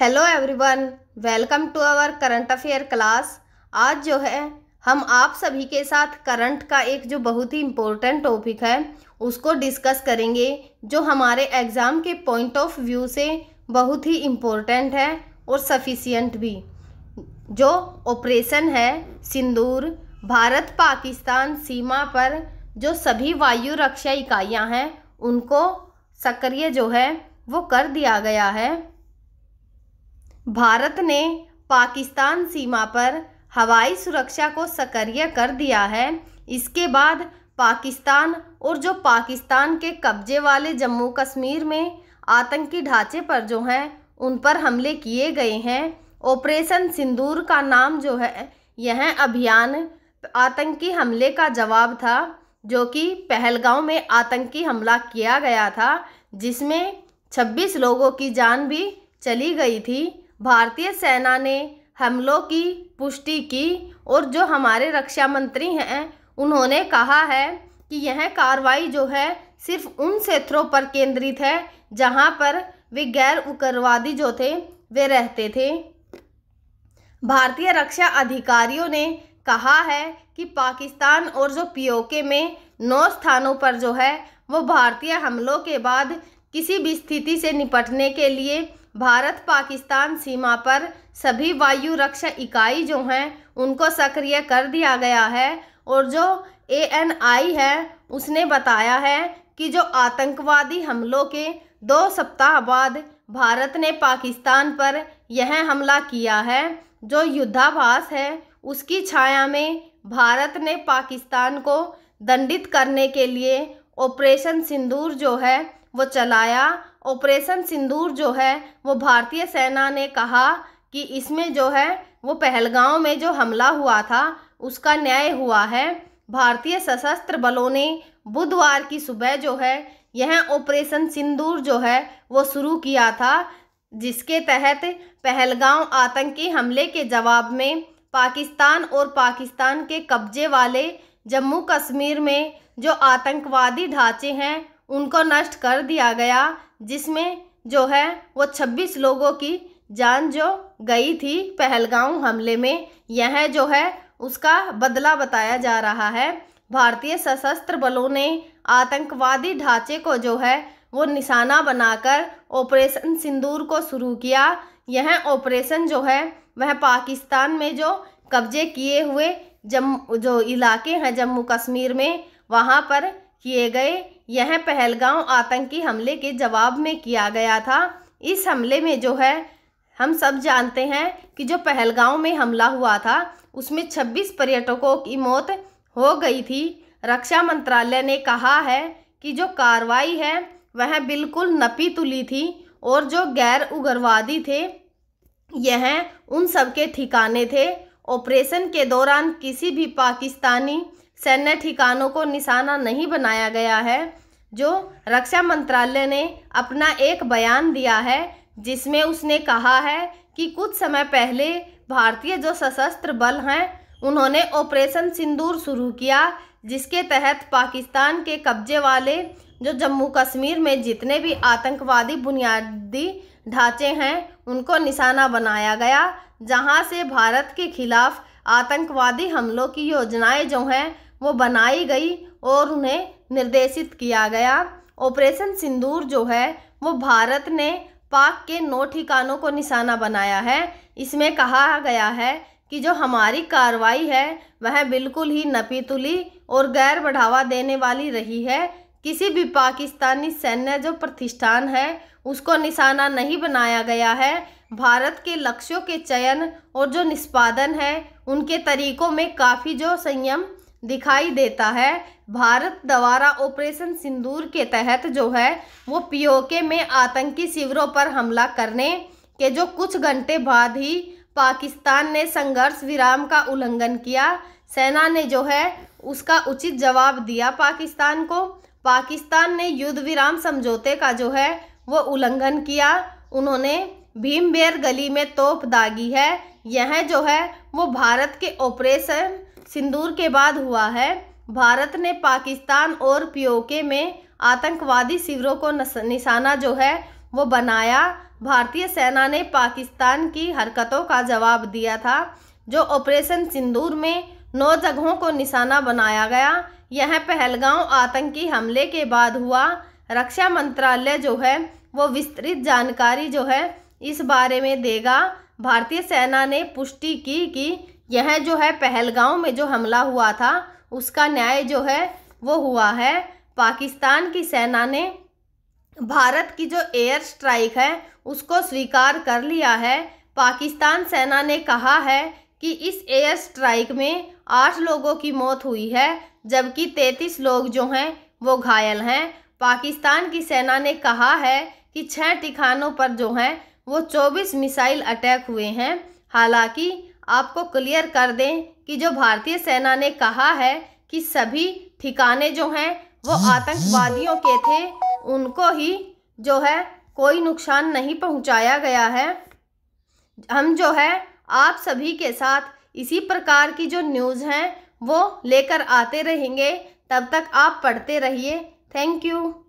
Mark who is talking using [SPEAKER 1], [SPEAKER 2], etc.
[SPEAKER 1] Hello everyone, welcome to our current affair class. आज जो है हम आप सभी के साथ करंट का एक जो बहुत ही इम्पोर्टेंट टॉपिक है उसको डिस्कस करेंगे, जो हमारे एग्ज़ाम के पॉइंट ऑफ व्यू से बहुत ही इम्पोर्टेंट है और सफिशिएंट भी। जो ऑपरेशन है सिंदूर, भारत पाकिस्तान सीमा पर जो सभी वायु रक्षा इकाइयां हैं उनको सक्रिय जो है वो कर दिया गया है। भारत ने पाकिस्तान सीमा पर हवाई सुरक्षा को सक्रिय कर दिया है। इसके बाद पाकिस्तान और जो पाकिस्तान के कब्जे वाले जम्मू कश्मीर में आतंकी ढांचे पर जो हैं उन पर हमले किए गए हैं। ऑपरेशन सिंदूर का नाम जो है यह अभियान आतंकी हमले का जवाब था, जो कि पहलगांव में आतंकी हमला किया गया था, जिसमें 26 लोगों की जान भी चली गई थी। भारतीय सेना ने हमलों की पुष्टि की और जो हमारे रक्षा मंत्री हैं उन्होंने कहा है कि यह कार्रवाई जो है सिर्फ उन क्षेत्रों पर केंद्रित है जहां पर वे गैर उग्रवादी जो थे वे रहते थे। भारतीय रक्षा अधिकारियों ने कहा है कि पाकिस्तान और जो पीओके में 9 स्थानों पर जो है वो भारतीय हमलों के बाद किसी भी स्थिति से निपटने के लिए भारत पाकिस्तान सीमा पर सभी वायु रक्षा इकाई जो हैं उनको सक्रिय कर दिया गया है। और जो ANI है उसने बताया है कि जो आतंकवादी हमलों के 2 सप्ताह बाद भारत ने पाकिस्तान पर यह हमला किया है। जो युद्धाभास है उसकी छाया में भारत ने पाकिस्तान को दंडित करने के लिए ऑपरेशन सिंदूर जो है वो चलाया। ऑपरेशन सिंदूर जो है वो भारतीय सेना ने कहा कि इसमें जो है वो पहलगांव में जो हमला हुआ था उसका न्याय हुआ है। भारतीय सशस्त्र बलों ने बुधवार की सुबह जो है यह ऑपरेशन सिंदूर जो है वो शुरू किया था, जिसके तहत पहलगांव आतंकी हमले के जवाब में पाकिस्तान और पाकिस्तान के कब्जे वाले जम्मू कश्मीर में जो आतंकवादी ढांचे हैं उनको नष्ट कर दिया गया, जिसमें जो है वो 26 लोगों की जान जो गई थी पहलगांव हमले में। यह जो है उसका बदला बताया जा रहा है। भारतीय सशस्त्र बलों ने आतंकवादी ढांचे को जो है वो निशाना बनाकर ऑपरेशन सिंदूर को शुरू किया। यह ऑपरेशन जो है वह पाकिस्तान में जो कब्जे किए हुए जो इलाके हैं जम्मू कश्मीर में वहाँ पर किए गए। यह पहलगांव आतंकी हमले के जवाब में किया गया था। इस हमले में जो है हम सब जानते हैं कि जो पहलगांव में हमला हुआ था उसमें 26 पर्यटकों की मौत हो गई थी। रक्षा मंत्रालय ने कहा है कि जो कार्रवाई है वह बिल्कुल नपी तुली थी और जो गैर उग्रवादी थे यह उन सब के ठिकाने थे। ऑपरेशन के दौरान किसी भी पाकिस्तानी सैन्य ठिकानों को निशाना नहीं बनाया गया है। जो रक्षा मंत्रालय ने अपना एक बयान दिया है जिसमें उसने कहा है कि कुछ समय पहले भारतीय जो सशस्त्र बल हैं उन्होंने ऑपरेशन सिंदूर शुरू किया, जिसके तहत पाकिस्तान के कब्जे वाले जो जम्मू कश्मीर में जितने भी आतंकवादी बुनियादी ढांचे हैं उनको निशाना बनाया गया, जहां से भारत के खिलाफ आतंकवादी हमलों की योजनाएं जो हैं वो बनाई गई और उन्हें निर्देशित किया गया। ऑपरेशन सिंदूर जो है वो भारत ने पाक के 9 ठिकानों को निशाना बनाया है। इसमें कहा गया है कि जो हमारी कार्रवाई है वह बिल्कुल ही नपी तुली और गैर बढ़ावा देने वाली रही है। किसी भी पाकिस्तानी सैन्य जो प्रतिष्ठान है उसको निशाना नहीं बनाया गया है। भारत के लक्ष्यों के चयन और जो निष्पादन है उनके तरीकों में काफ़ी जो संयम दिखाई देता है। भारत द्वारा ऑपरेशन सिंदूर के तहत जो है वो पीओके में आतंकी शिविरों पर हमला करने के जो कुछ घंटे बाद ही पाकिस्तान ने संघर्ष विराम का उल्लंघन किया। सेना ने जो है उसका उचित जवाब दिया पाकिस्तान को। पाकिस्तान ने युद्ध विराम समझौते का जो है वो उल्लंघन किया। उन्होंने भीमबेर गली में तोप दागी है। यह जो है वो भारत के ऑपरेशन सिंदूर के बाद हुआ है। भारत ने पाकिस्तान और पीओके में आतंकवादी शिविरों को निशाना जो है वो बनाया। भारतीय सेना ने पाकिस्तान की हरकतों का जवाब दिया था। जो ऑपरेशन सिंदूर में 9 जगहों को निशाना बनाया गया, यह पहलगांव आतंकी हमले के बाद हुआ। रक्षा मंत्रालय जो है वो विस्तृत जानकारी जो है इस बारे में देगा। भारतीय सेना ने पुष्टि की कि यह जो है पहलगांव में जो हमला हुआ था उसका न्याय जो है वो हुआ है। पाकिस्तान की सेना ने भारत की जो एयर स्ट्राइक है उसको स्वीकार कर लिया है। पाकिस्तान सेना ने कहा है कि इस एयर स्ट्राइक में 8 लोगों की मौत हुई है, जबकि 33 लोग जो हैं वो घायल हैं। पाकिस्तान की सेना ने कहा है कि 6 ठिकानों पर जो हैं वो 24 मिसाइल अटैक हुए हैं। हालांकि आपको क्लियर कर दें कि जो भारतीय सेना ने कहा है कि सभी ठिकाने जो हैं वो आतंकवादियों के थे, उनको ही जो है कोई नुकसान नहीं पहुंचाया गया है। हम जो है आप सभी के साथ इसी प्रकार की जो न्यूज़ हैं वो लेकर आते रहेंगे। तब तक आप पढ़ते रहिए। Thank you.